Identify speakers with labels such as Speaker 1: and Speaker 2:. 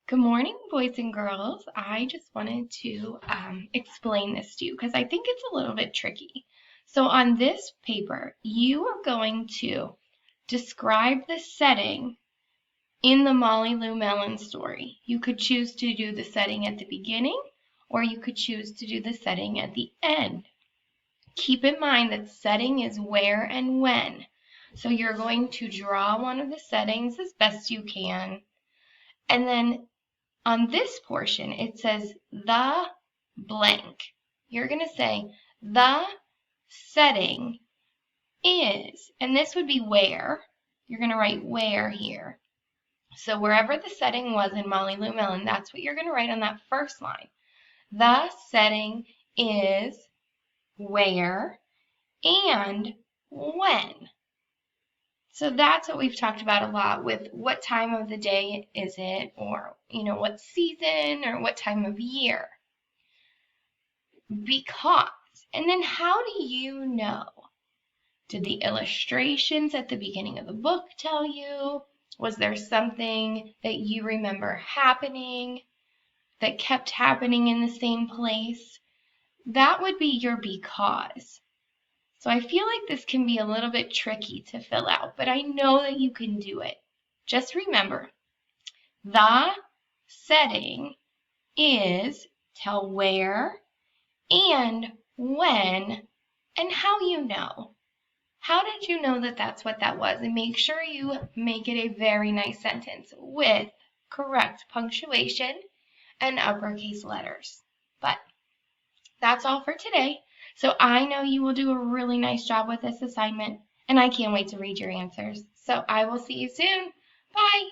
Speaker 1: Good morning, boys and girls. I just wanted to explain this to you because I think it's a little bit tricky. So on this paper, you are going to describe the setting in the Molly Lou Mellon story. You could choose to do the setting at the beginning, or you could choose to do the setting at the end. Keep in mind that setting is where and when. So you're going to draw one of the settings as best you can, and then on this portion, it says the blank. You're going to say the setting is, and this would be where. You're going to write where here. So wherever the setting was in Molly Lou Mellon, that's what you're going to write on that first line. The setting is where and when. So that's what we've talked about a lot with what time of the day is it, or, what season or what time of year. Because, and then how do you know? Did the illustrations at the beginning of the book tell you? Was there something that you remember happening that kept happening in the same place? That would be your because. So I feel like this can be a little bit tricky to fill out, but I know that you can do it. Just remember, the setting is tell where and when and how you know. How did you know that that's what that was? And make sure you make it a very nice sentence with correct punctuation and uppercase letters. But that's all for today. So I know you will do a really nice job with this assignment, and I can't wait to read your answers. So I will see you soon. Bye.